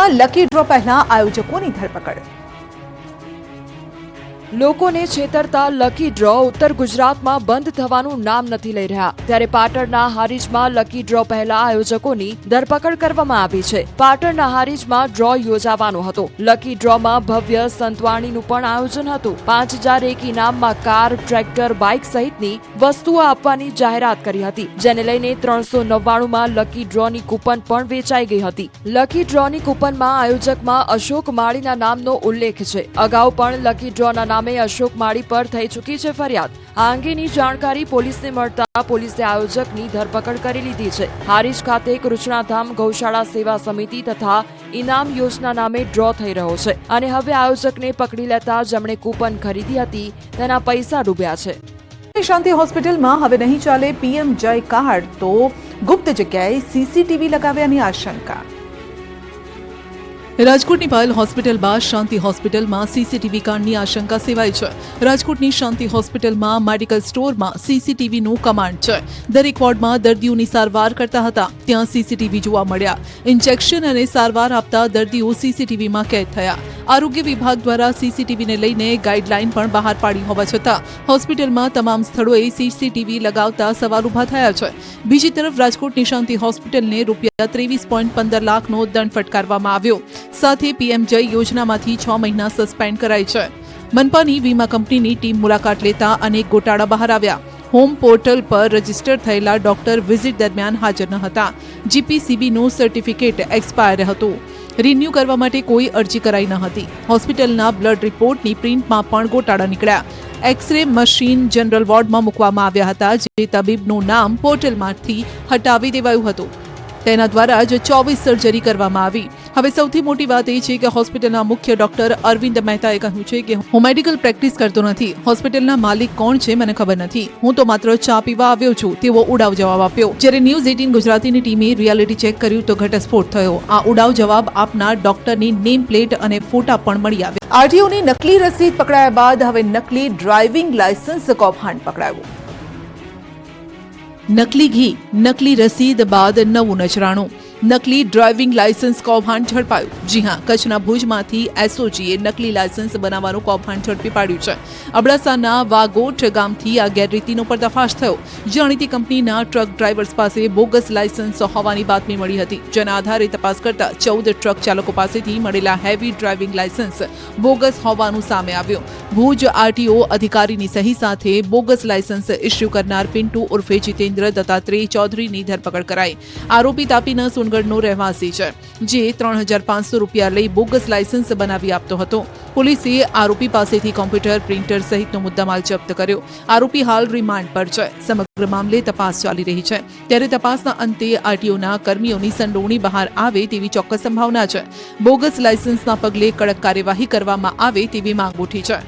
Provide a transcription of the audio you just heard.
રાજકોટમાં lucky draw પહેલા આયોજકોની ધરપકડ। લોકોને છેતરતા લકી ડ્રો ઉત્તર ગુજરાતમાં બંધ થવાનું નામ નથી લઈ રહ્યા, ત્યારે પાટણના હારીજમાં લકી ડ્રો પહેલા આયોજકોની ધરપકડ કરવામાં આવી છે। પાટણના હારીજમાં ડ્રો યોજાવાનો હતો। લકી ડ્રોમાં ભવ્ય સંતવાણીનું પણ આયોજન હતું। 5001 ઇનામમાં કાર, ટ્રેક્ટર, બાઇક સહિતની વસ્તુઓ આપવાની જાહેરાત કરી હતી, જેને લઈને 399માં લકી ડ્રોની કૂપન પણ વેચાઈ ગઈ હતી। લકી ડ્રોની કૂપનમાં આયોજકમાં અશોક માળીના નામનો ઉલ્લેખ છે। અગાઉ પણ લકી ડ્રોના નામે અશોક માળી પર થઈ ચૂકી છે ફરિયાદ। આ અંગેની જાણકારી પોલીસને મળતા પોલીસે આયોજકની ધરપકડ કરી લીધી છે। હારીજ ખાતે કૃષ્ણાધામ ગૌશાળા સેવા સમિતિ તથા ઇનામ યોજના નામે ડ્રો થઈ રહ્યો છે અને હવે આયોજકને પકડી લેતા જેમણે કૂપન ખરીદી હતી તેના પૈસા ડૂબ્યા છે। શાંતિ હોસ્પિટલમાં હવે નહીં ચાલે પીએમ જય કાર્ડ, તો ગુપ્ત જગ્યાએ સીસીટીવી લગાવ્યાની આશંકા। રાજકોટની પાયલ હોસ્પિટલમાં શાંતિ હોસ્પિટલમાં સીસીટીવી કાંડની આશંકા સેવાઈ છે। રાજકોટની શાંતિ હોસ્પિટલમાં મેડિકલ સ્ટોરમાં સીસીટીવીનું કમાન્ડ છે। દરેક વોર્ડમાં દર્દીઓની સારવાર કરતા હતા ત્યાં સીસીટીવી જોવા મળ્યા। ઇન્જેક્શન અને સારવાર આપતા દર્દીઓ સીસીટીવીમાં કેદ થયા। આરોગ્ય વિભાગ દ્વારા સીસીટીવીને લઈને ગાઈડલાઈન પણ બહાર પાડી હોવા છતાં હોસ્પિટલમાં તમામ સ્થળોએ સીસીટીવી લગાવતા સવાલ ઉભા થયા છે। બીજી તરફ રાજકોટની શાંતિ હોસ્પિટલને રૂપિયા 23.15 લાખનો દંડ ફટકારવામાં આવ્યો। સાથે પીએમ જય યોજનામાંથી 6 મહિના સસ્પેન્ડ કરાઈ છે। મનપાની વીમા કંપનીની ટીમ મુલાકાત લેતા અનેક ગોટાળા બહાર આવ્યા। હોમ પોર્ટલ પર રજીસ્ટર થયેલા ડોક્ટર વિઝિટ દરમિયાન હાજર ન હતા। જીપીસીબીનું સર્ટિફિકેટ એક્સપાયર હતું। રિન્યુ કરવા માટે કોઈ અરજી કરાઈ ન હતી। હોસ્પિટલના બ્લડ રિપોર્ટની પ્રિન્ટમાં પણ ગોટાળા નીકળ્યા। એક્સરે મશીન જનરલ વોર્ડમાં મૂકવામાં આવ્યા હતા, જે તબીબનું નામ પોર્ટલમાંથી હટાવી દેવાયું હતું। તેના દ્વારા જ 24 સર્જરી કરવામાં આવી। હવે સૌથી મોટી વાત એ છે કે હોસ્પિટલના મુખ્ય ડોક્ટર અરવિંદ મહેતાએ કહ્યું છે કે હું મેડિકલ પ્રેક્ટિસ કરતો નથી। હોસ્પિટલના માલિક કોણ છે મને ખબર નથી, હું તો માત્ર ચા પીવા આવ્યો છું, તેવો ઉડાવ જવાબ આપ્યો। જ્યારે ન્યૂઝ 18 ગુજરાતીની ટીમે રિયાલિટી ચેક કર્યું તો ઘટસ્ફોટ થયો। આ ઉડાવ જવાબ આપનાર ડોક્ટરની નેમ પ્લેટ અને ફોટા પણ મળી આવ્યા। આરટીઓની નકલી રસીદ પકડાયા બાદ હવે નકલી ડ્રાઇવિંગ લાયસન્સ કૌભાંડ પકડાયું। નકલી ઘી, નકલી રસીદ બાદ નવું નજરાણું। નકલી ડ્રાઇવિંગ લાયસન્સ કૌભાંડ ઝડપાયું। જી હા, કચ્છના ભુજમાંથી એસઓજીએ નકલી લાયસન્સ બનાવવાનું કૌભાંડ ઝડપી પાડ્યું છે। અબડાસાના વાગોઠ ગામથી આ ગેરરીતિનો પર્દાફાશ થયો। જાણીતી કંપનીના ટ્રક ડ્રાઇવર્સ પાસે બોગસ લાયસન્સ હોવાની બાતમી મળી હતી, જેના આધારે તપાસ કરતા 14 ટ્રક ચાલકો પાસેથી મળેલા હેવી ડ્રાઇવિંગ લાયસન્સ બોગસ હોવાનું સામે આવ્યું। ભુજ આરટીઓ અધિકારીની સહી સાથે બોગસ લાયસન્સ ઇસ્યુ કરનાર પિન્ટુ ઉર્ફે જીતેન્દ્ર દત્તાત્રેય ચૌધરીની ધરપકડ કરાઈ। આરોપી તાપીના સોનગઢનો રહેવાસી છે, જે 3500 રૂપિયા લઈ બોગસ લાયસન્સ બનાવી આપતો હતો। પોલીસે આરોપી પાસેથી કોમ્પ્યુટર, પ્રિન્ટર સહિતનો મુદ્દામાલ જપ્ત કર્યો। આરોપી હાલ રિમાન્ડ પર છે। સમગ્ર મામલે તપાસ ચાલી રહી છે, ત્યારે તપાસના અંતે આરટીઓના કર્મીઓની સંડોવણી બહાર આવે તેવી ચોક્કસ સંભાવના છે। બોગસ લાયસન્સના પગલે કડક કાર્યવાહી કરવામાં આવે તેવી માંગ ઉઠી છે।